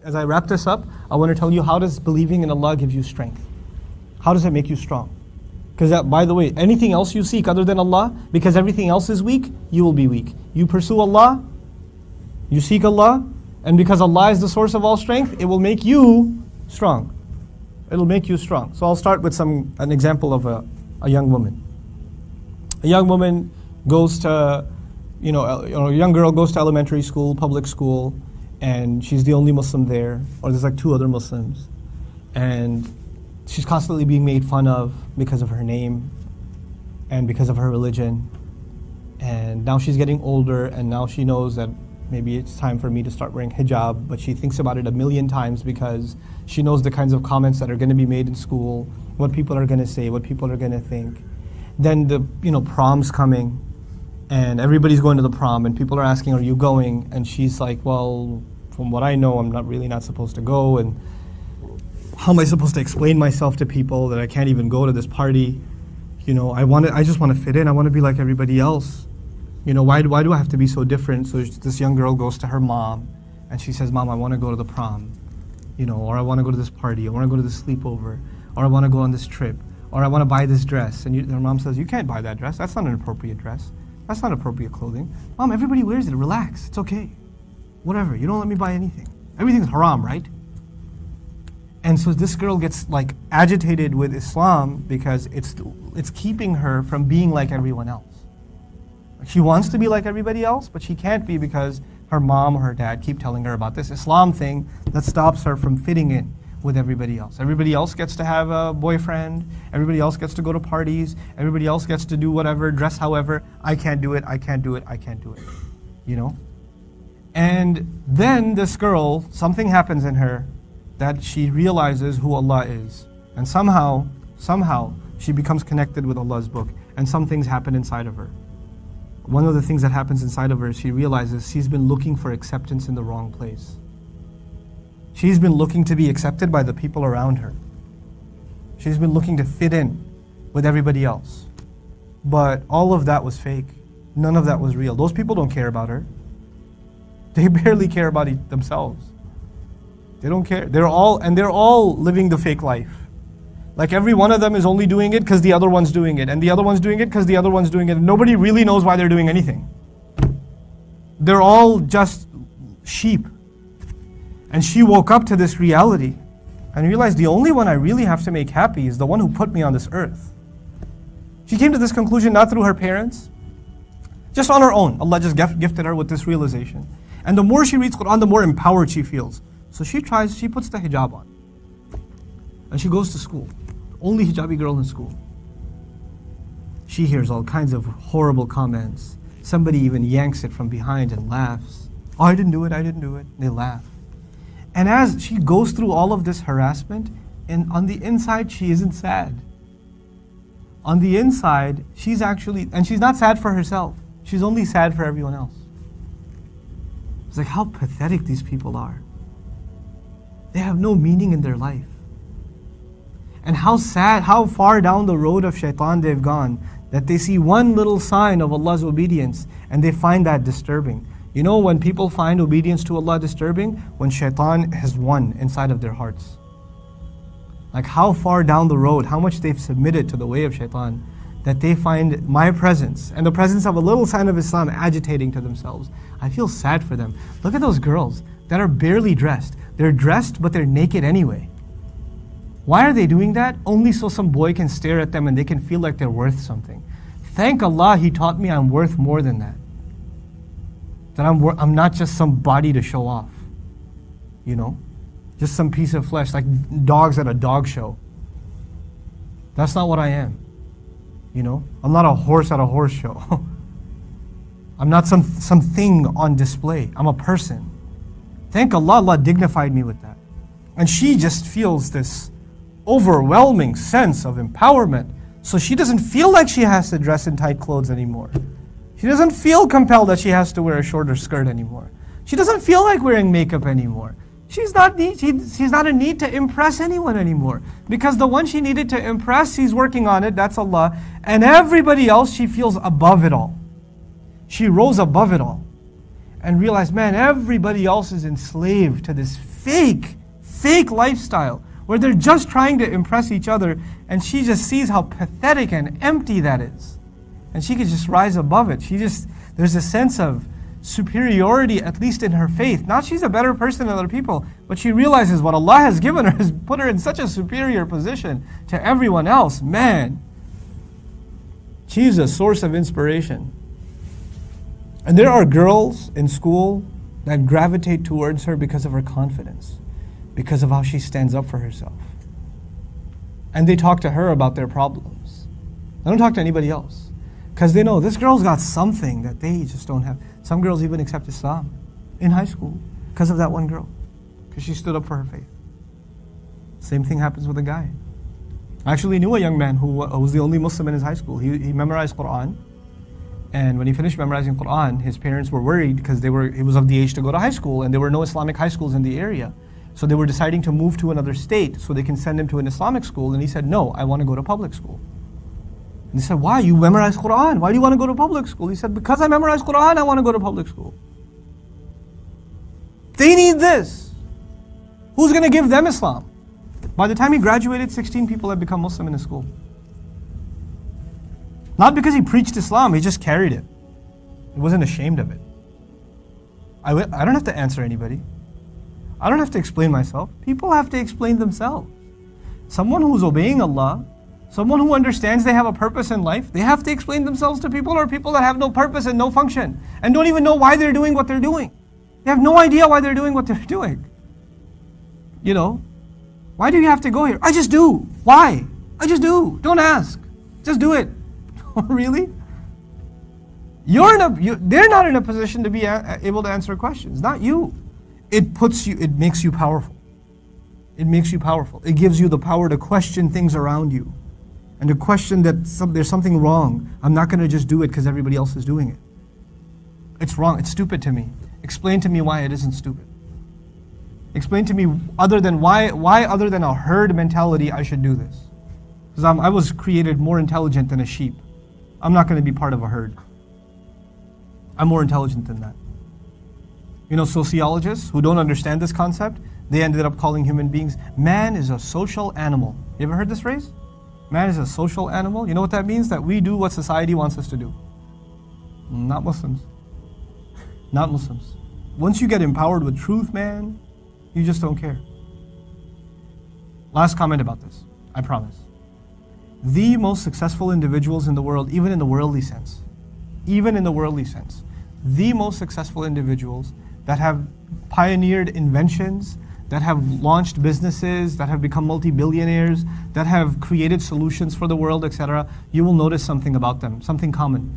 as I wrap this up, I want to tell you, how does believing in Allah give you strength? How does it make you strong? Because by the way, anything else you seek other than Allah, because everything else is weak, you will be weak. You pursue Allah, you seek Allah, and because Allah is the source of all strength, it will make you strong. It'll make you strong. So I'll start with an example of a young woman. A young woman goes to, a young girl goes to elementary school, public school, and she's the only Muslim there, or there's like 2 other Muslims. And she's constantly being made fun of because of her name and because of her religion. And now she's getting older, and now she knows that maybe it's time for me to start wearing hijab, but she thinks about it a million times because she knows the kinds of comments that are going to be made in school, what people are going to say, what people are going to think. Then the prom's coming, and everybody's going to the prom, and people are asking, are you going? And she's like, well, from what I know, I'm not supposed to go, and how am I supposed to explain myself to people that I can't even go to this party? I just want to fit in. I want to be like everybody else. Why do I have to be so different? So this young girl goes to her mom, and she says, Mom, I want to go to the prom, or I want to go to this party, I want to go to this sleepover, or I want to go on this trip, or I want to buy this dress. And her mom says, you can't buy that dress. That's not an appropriate dress. That's not appropriate clothing. Mom, everybody wears it. Relax. It's okay. Whatever. You don't let me buy anything. Everything's haram, right? And so this girl gets agitated with Islam because it's keeping her from being like everyone else. She wants to be like everybody else, but she can't be because her mom or her dad keep telling her about this Islam thing that stops her from fitting in with everybody else. Everybody else gets to have a boyfriend. Everybody else gets to go to parties. Everybody else gets to do whatever, dress however. I can't do it. I can't do it. I can't do it. And then this girl, something happens in her that she realizes who Allah is. And somehow, she becomes connected with Allah's book. And some things happen inside of her. One of the things that happens inside of her is she realizes she's been looking for acceptance in the wrong place. She's been looking to be accepted by the people around her. She's been looking to fit in with everybody else. But all of that was fake. None of that was real. Those people don't care about her. They barely care about themselves. They don't care. They're all living the fake life. Like every one of them is only doing it because the other one's doing it, and the other one's doing it because the other one's doing it, and nobody really knows why they're doing anything. They're all just sheep. And she woke up to this reality and realized the only one I really have to make happy is the one who put me on this earth. She came to this conclusion not through her parents, just on her own. Allah just gifted her with this realization. And the more she reads Qur'an, the more empowered she feels. So she puts the hijab on. And she goes to school. Only hijabi girl in school. She hears all kinds of horrible comments. Somebody even yanks it from behind and laughs. Oh, I didn't do it, I didn't do it. They laugh. And as she goes through all of this harassment, and on the inside, she isn't sad. On the inside, she's not sad for herself. She's only sad for everyone else. It's like how pathetic these people are. They have no meaning in their life. And how sad, how far down the road of shaitan they've gone, that they see one little sign of Allah's obedience and they find that disturbing. You know when people find obedience to Allah disturbing? When shaitan has won inside of their hearts. Like how far down the road, how much they've submitted to the way of shaitan, that they find my presence and the presence of a little sign of Islam agitating to themselves. I feel sad for them. Look at those girls that are barely dressed. They're dressed, but they're naked anyway. Why are they doing that? Only so some boy can stare at them and they can feel like they're worth something. Thank Allah, He taught me I'm worth more than that. That I'm not just some body to show off. You know? Just some piece of flesh, like dogs at a dog show. That's not what I am. You know? I'm not a horse at a horse show. I'm not some thing on display. I'm a person. Thank Allah, Allah dignified me with that. And she just feels this overwhelming sense of empowerment. So she doesn't feel like she has to dress in tight clothes anymore. She doesn't feel compelled that she has to wear a shorter skirt anymore. She doesn't feel like wearing makeup anymore. She's not in need to impress anyone anymore. Because the one she needed to impress, He's working on it, that's Allah. And everybody else, she feels above it all. She rose above it all. And realized, man, everybody else is enslaved to this fake lifestyle where they're just trying to impress each other, and she just sees how pathetic and empty that is. And she could just rise above it. There's a sense of superiority, at least in her faith. Not she's a better person than other people, but she realizes what Allah has given her has put her in such a superior position to everyone else. Man, she's a source of inspiration. And there are girls in school that gravitate towards her because of her confidence, because of how she stands up for herself. And they talk to her about their problems. They don't talk to anybody else. Because they know this girl's got something that they just don't have. Some girls even accept Islam in high school because of that one girl. Because she stood up for her faith. Same thing happens with a guy. I actually knew a young man who was the only Muslim in his high school. He memorized Qur'an. And when he finished memorizing Qur'an, his parents were worried because he was of the age to go to high school, and there were no Islamic high schools in the area. So they were deciding to move to another state so they can send him to an Islamic school. And he said, no, I want to go to public school. And they said, why? You memorize Qur'an. Why do you want to go to public school? He said, because I memorize Qur'an, I want to go to public school. They need this. Who's going to give them Islam? By the time he graduated, 16 people had become Muslim in his school. Not because he preached Islam, he just carried it. He wasn't ashamed of it. I don't have to answer anybody. I don't have to explain myself. People have to explain themselves. Someone who's obeying Allah, someone who understands they have a purpose in life, they have to explain themselves to people, or people that have no purpose and no function and don't even know why they're doing what they're doing. They have no idea why they're doing what they're doing. You know, why do you have to go here? I just do. Why? I just do. Don't ask. Just do it. Really? They're not in a position to be able to answer questions, not you. It makes you powerful. It makes you powerful. It gives you the power to question things around you and to question that there's something wrong. I'm not going to just do it because everybody else is doing it. It's wrong. It's stupid to me. Explain to me why it isn't stupid. Explain to me why other than a herd mentality I should do this. Because I was created more intelligent than a sheep. I'm not going to be part of a herd. I'm more intelligent than that. You know, sociologists who don't understand this concept, they ended up calling human beings, man is a social animal. You ever heard this phrase? Man is a social animal. You know what that means? That we do what society wants us to do. Not Muslims. Not Muslims. Once you get empowered with truth, man, you just don't care. Last comment about this, I promise. The most successful individuals in the world, even in the worldly sense, the most successful individuals that have pioneered inventions, that have launched businesses, that have become multi-billionaires, that have created solutions for the world, etc., you will notice something about them, something common.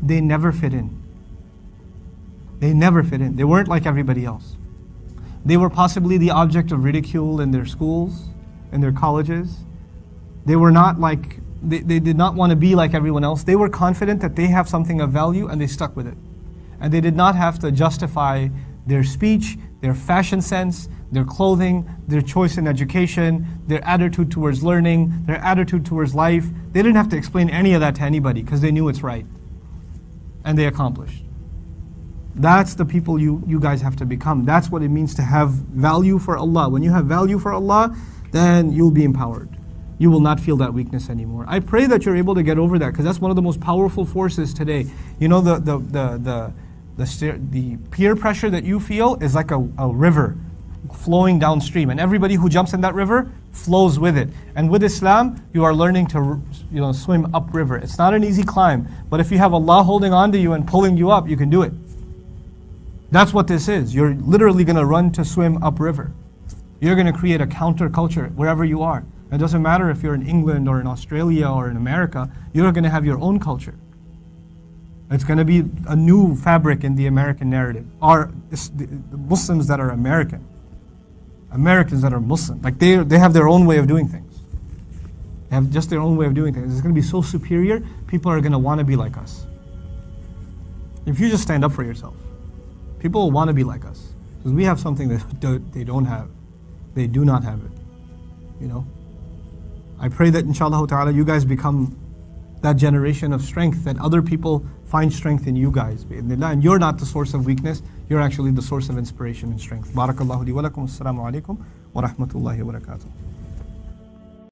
They never fit in. They never fit in. They weren't like everybody else. They were possibly the object of ridicule in their schools, in their colleges. They were not like, they did not want to be like everyone else. They were confident that they have something of value and they stuck with it. And they did not have to justify their speech, their fashion sense, their clothing, their choice in education, their attitude towards learning, their attitude towards life. They didn't have to explain any of that to anybody because they knew it's right. And they accomplished. That's the people you guys have to become. That's what it means to have value for Allah. When you have value for Allah, then you'll be empowered. You will not feel that weakness anymore. I pray that you're able to get over that, because that's one of the most powerful forces today. You know, the peer pressure that you feel is like a river flowing downstream, and everybody who jumps in that river flows with it. And with Islam, you are learning to swim upriver. It's not an easy climb, but if you have Allah holding on to you and pulling you up, you can do it. That's what this is. You're literally going to run to swim upriver. You're going to create a counterculture wherever you are. It doesn't matter if you're in England or in Australia or in America, you're going to have your own culture. It's going to be a new fabric in the American narrative. The Muslims that are American, Americans that are Muslim, like they have their own way of doing things. They have just their own way of doing things. It's going to be so superior, people are going to want to be like us. If you just stand up for yourself, people will want to be like us. Because we have something that they don't have. They do not have it. You know? I pray that inshallah ta'ala you guys become that generation of strength, that other people find strength in you guys. And you're not the source of weakness, you're actually the source of inspiration and strength. Barakallahu li wa lakum. Assalamu alaikum wa rahmatullahi wa barakatuh.